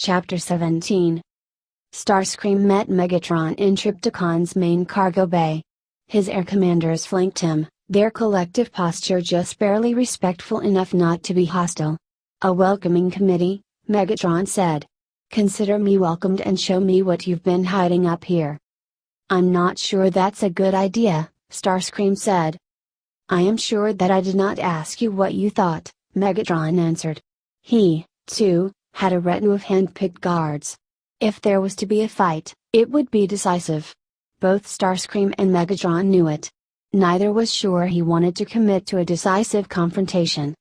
Chapter 17. Starscream met Megatron in Trypticon's main cargo bay. His air commanders flanked him, their collective posture just barely respectful enough not to be hostile. "A welcoming committee," Megatron said. "Consider me welcomed and show me what you've been hiding up here." "I'm not sure that's a good idea," Starscream said. "I am sure that I did not ask you what you thought," Megatron answered. He, too, had a retinue of hand-picked guards. If there was to be a fight, it would be decisive. Both Starscream and Megatron knew it. Neither was sure he wanted to commit to a decisive confrontation.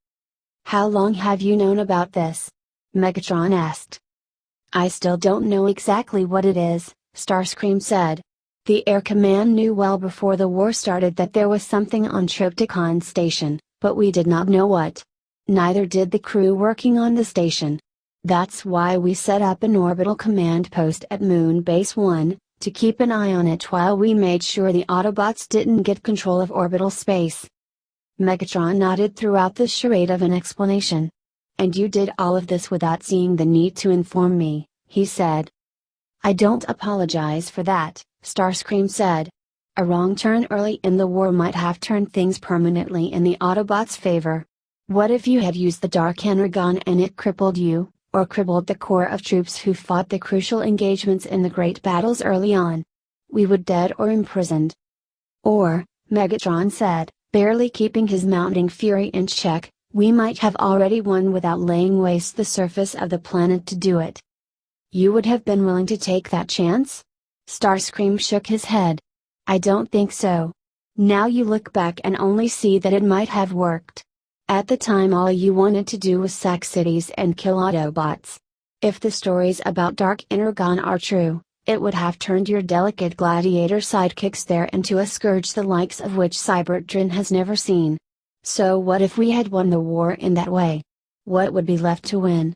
"How long have you known about this?" Megatron asked. "I still don't know exactly what it is," Starscream said. "The Air Command knew well before the war started that there was something on Trypticon Station, but we did not know what. Neither did the crew working on the station. That's why we set up an orbital command post at Moon Base 1, to keep an eye on it while we made sure the Autobots didn't get control of orbital space." Megatron nodded throughout the charade of an explanation. "And you did all of this without seeing the need to inform me," he said. "I don't apologize for that," Starscream said. "A wrong turn early in the war might have turned things permanently in the Autobots' favor. What if you had used the Dark Energon and it crippled you, or crippled the corps of troops who fought the crucial engagements in the great battles early on? We would dead or imprisoned." "Or," Megatron said, barely keeping his mounting fury in check, "we might have already won without laying waste the surface of the planet to do it." "You would have been willing to take that chance?" Starscream shook his head. "I don't think so. Now you look back and only see that it might have worked. At the time all you wanted to do was sack cities and kill Autobots. If the stories about Dark Energon are true, it would have turned your delicate gladiator sidekicks there into a scourge the likes of which Cybertron has never seen. So what if we had won the war in that way? What would be left to win?"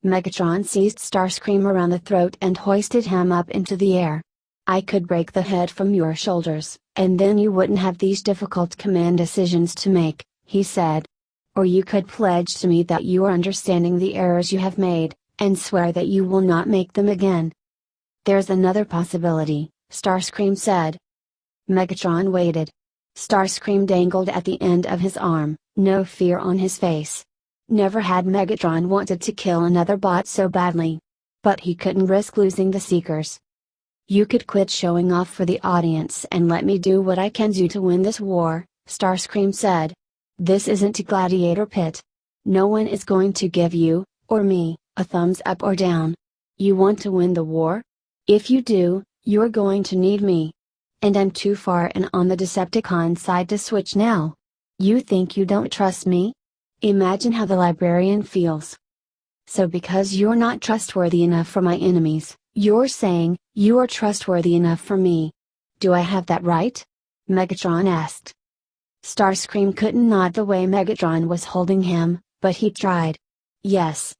Megatron seized Starscream around the throat and hoisted him up into the air. "I could break the head from your shoulders, and then you wouldn't have these difficult command decisions to make," he said. "Or you could pledge to me that you are understanding the errors you have made, and swear that you will not make them again." "There's another possibility," Starscream said. Megatron waited. Starscream dangled at the end of his arm, no fear on his face. Never had Megatron wanted to kill another bot so badly. But he couldn't risk losing the Seekers. "You could quit showing off for the audience and let me do what I can do to win this war," Starscream said. "This isn't a gladiator pit. No one is going to give you, or me, a thumbs up or down. You want to win the war? If you do, you're going to need me. And I'm too far in on the Decepticon side to switch now. You think you don't trust me? Imagine how the librarian feels. So because you're not trustworthy enough for my enemies, you're saying, you are trustworthy enough for me. Do I have that right?" Megatron asked. Starscream couldn't nod the way Megatron was holding him, but he tried. "Yes.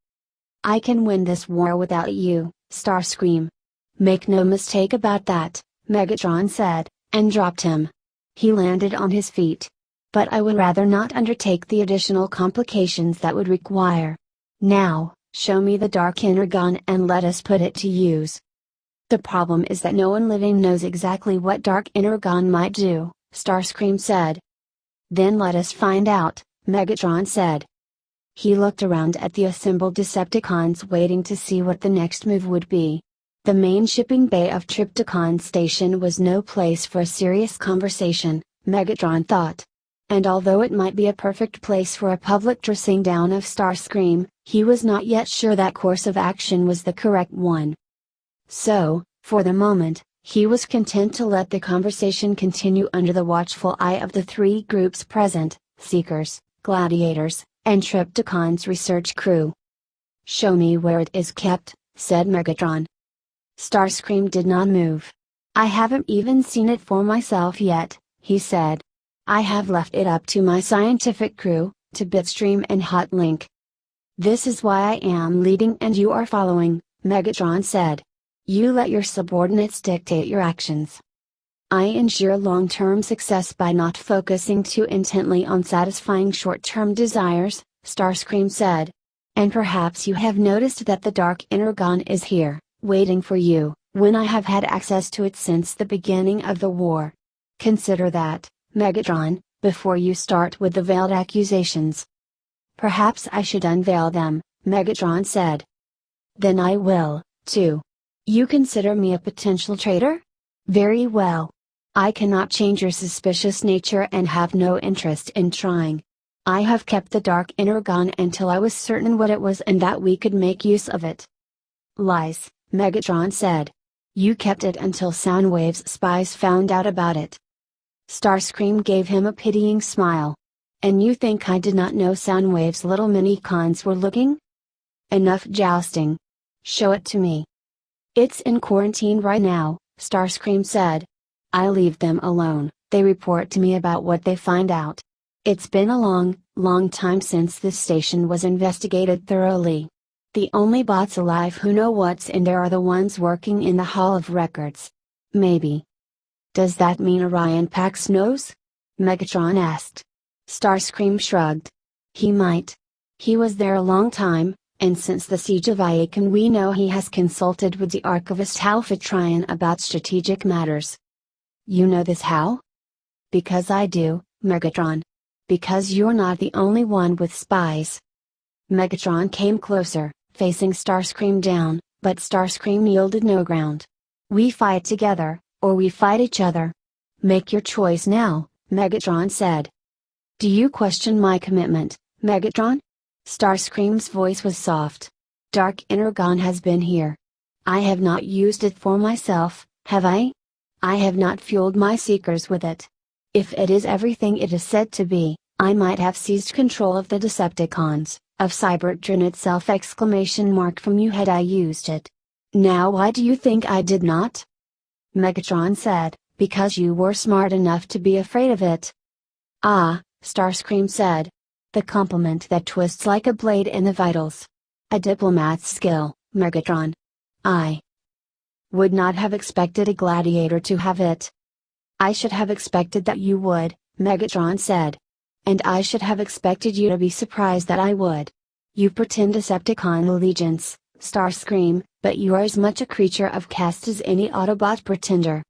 I can win this war without you, Starscream. Make no mistake about that," Megatron said, and dropped him. He landed on his feet. "But I would rather not undertake the additional complications that would require. Now, show me the Dark Energon and let us put it to use." "The problem is that no one living knows exactly what Dark Energon might do," Starscream said. "Then let us find out," Megatron said. He looked around at the assembled Decepticons waiting to see what the next move would be. The main shipping bay of Trypticon Station was no place for a serious conversation, Megatron thought. And although it might be a perfect place for a public dressing down of Starscream, he was not yet sure that course of action was the correct one. So, for the moment, he was content to let the conversation continue under the watchful eye of the three groups present: Seekers, Gladiators, and Trypticon's research crew. "Show me where it is kept," said Megatron. Starscream did not move. "I haven't even seen it for myself yet," he said. "I have left it up to my scientific crew, to Bitstream and Hotlink. This is why I am leading and you are following," Megatron said. "You let your subordinates dictate your actions. I ensure long-term success by not focusing too intently on satisfying short-term desires," Starscream said. And perhaps you have noticed that the dark energon is here, waiting for you, when I have had access to it since the beginning of the war. Consider that, Megatron, before you start with the veiled accusations. Perhaps I should unveil them, Megatron said. Then I will, too. You consider me a potential traitor? Very well. I cannot change your suspicious nature and have no interest in trying. I have kept the dark energon until I was certain what it was and that we could make use of it. Lies, Megatron said. You kept it until Soundwave's spies found out about it. Starscream gave him a pitying smile. And you think I did not know Soundwave's little mini-cons were looking? Enough jousting. Show it to me. It's in quarantine right now, Starscream said. I leave them alone, they report to me about what they find out. It's been a long, long time since this station was investigated thoroughly. The only bots alive who know what's in there are the ones working in the Hall of Records. Maybe. Does that mean Orion Pax knows? Megatron asked. Starscream shrugged. He might. He was there a long time, and since the siege of Icon we know he has consulted with the archivist Alpha Trion about strategic matters. You know this how? Because I do, Megatron. Because you're not the only one with spies. Megatron came closer, facing Starscream down, but Starscream yielded no ground. We fight together, or we fight each other. Make your choice now, Megatron said. Do you question my commitment, Megatron? Starscream's voice was soft. Dark energon has been here. I have not used it for myself, have I? I have not fueled my seekers with it. If it is everything it is said to be, I might have seized control of the Decepticons, of Cybertron itself! From you had I used it. Now why do you think I did not? Megatron said, because you were smart enough to be afraid of it. Ah, Starscream said. The compliment that twists like a blade in the vitals. A diplomat's skill, Megatron. I would not have expected a gladiator to have it. I should have expected that you would, Megatron said. And I should have expected you to be surprised that I would. You pretend Decepticon allegiance, Starscream, but you are as much a creature of caste as any Autobot pretender.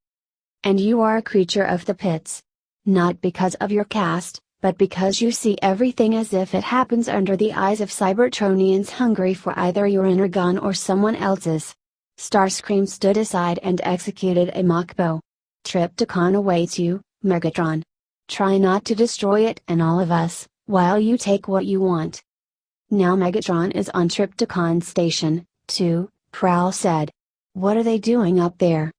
And you are a creature of the pits. Not because of your caste, but because you see everything as if it happens under the eyes of Cybertronians hungry for either your energon or someone else's. Starscream stood aside and executed a mock bow. Trypticon awaits you, Megatron. Try not to destroy it and all of us, while you take what you want. Now Megatron is on Trypticon Station, too, Prowl said. What are they doing up there?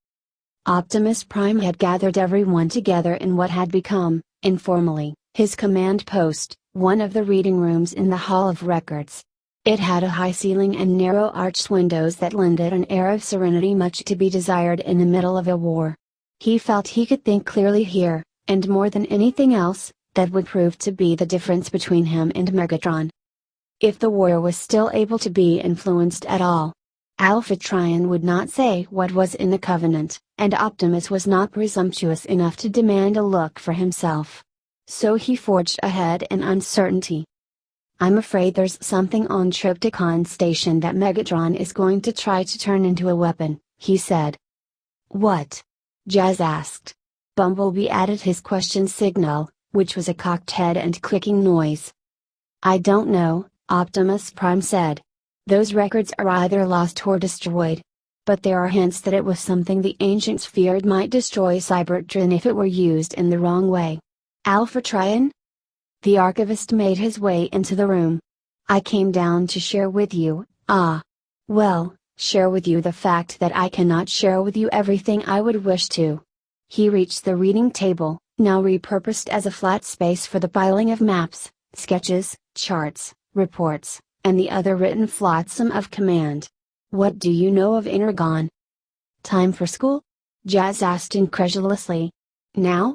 Optimus Prime had gathered everyone together in what had become, informally, his command post, one of the reading rooms in the Hall of Records. It had a high ceiling and narrow arched windows that lended an air of serenity much to be desired in the middle of a war. He felt he could think clearly here, and more than anything else, that would prove to be the difference between him and Megatron. If the war was still able to be influenced at all, Alpha Trion would not say what was in the Covenant, and Optimus was not presumptuous enough to demand a look for himself. So he forged ahead in uncertainty. I'm afraid there's something on Trypticon Station that Megatron is going to try to turn into a weapon, he said. What? Jazz asked. Bumblebee added his question signal, which was a cocked head and clicking noise. I don't know, Optimus Prime said. Those records are either lost or destroyed. But there are hints that it was something the ancients feared might destroy Cybertron if it were used in the wrong way. Alpha Trion? The archivist made his way into the room. I came down to share with you, share with you the fact that I cannot share with you everything I would wish to. He reached the reading table, now repurposed as a flat space for the piling of maps, sketches, charts, reports, and the other written flotsam of command. What do you know of Energon? Time for school? Jazz asked incredulously. Now?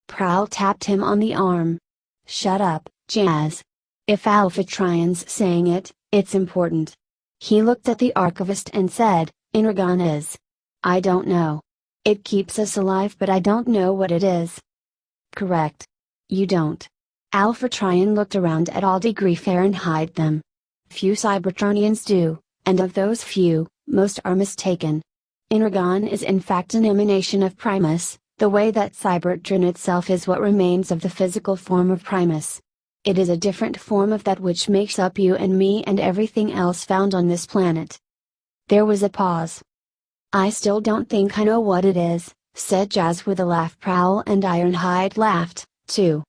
Prowl tapped him on the arm. Shut up, Jazz. If Alpha Trion's saying it, it's important. He looked at the archivist and said, Energon is. I don't know. It keeps us alive but I don't know what it is. Correct. You don't. Alpha Trion looked around at all degree Fahrenheit them. Few Cybertronians do, and of those few, most are mistaken. Energon is in fact an emanation of Primus, the way that Cybertron itself is what remains of the physical form of Primus. It is a different form of that which makes up you and me and everything else found on this planet. There was a pause. I still don't think I know what it is, said Jazz with a laugh. Prowl and Ironhide laughed, too.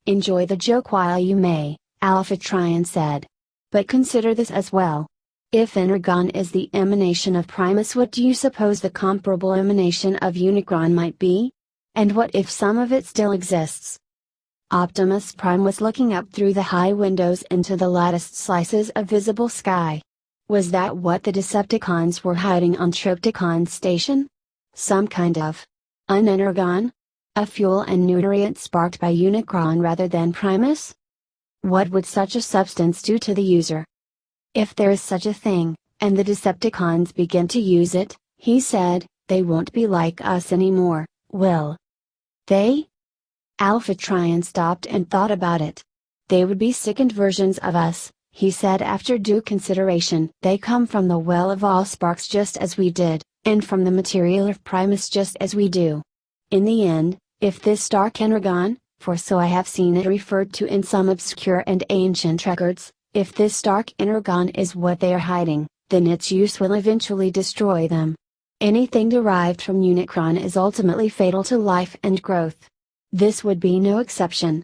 Enjoy the joke while you may, Alpha Trion said. But consider this as well. If Energon is the emanation of Primus, what do you suppose the comparable emanation of Unicron might be? And what if some of it still exists? Optimus Prime was looking up through the high windows into the latticed slices of visible sky. Was that what the Decepticons were hiding on Trypticon Station? Some kind of Energon? A fuel and nutrient sparked by Unicron rather than Primus? What would such a substance do to the user? If there is such a thing, and the Decepticons begin to use it, he said, they won't be like us anymore, will they? Alpha Trion stopped and thought about it. They would be sickened versions of us, he said after due consideration. They come from the well of all sparks just as we did, and from the material of Primus just as we do. In the end, if this dark Energon, for so I have seen it referred to in some obscure and ancient records, if this dark Energon is what they are hiding, then its use will eventually destroy them. Anything derived from Unicron is ultimately fatal to life and growth. This would be no exception.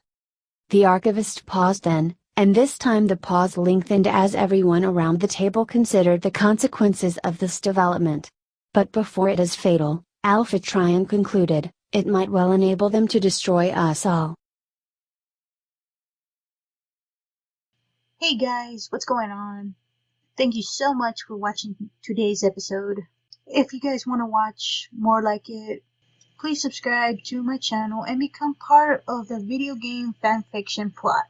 The archivist paused then, and this time the pause lengthened as everyone around the table considered the consequences of this development. But before it is fatal, Alpha Trion concluded, it might well enable them to destroy us all. Hey guys, what's going on? Thank you so much for watching today's episode. If you guys want to watch more like it, please subscribe to my channel and become part of the video game fanfiction plot.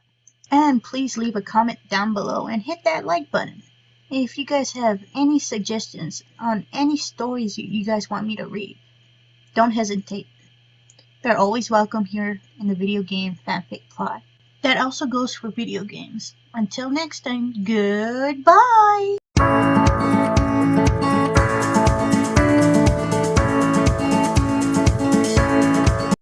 And please leave a comment down below and hit that like button. And if you guys have any suggestions on any stories you guys want me to read, don't hesitate. They're always welcome here in the video game fanfic plot. That also goes for video games. Until next time, goodbye!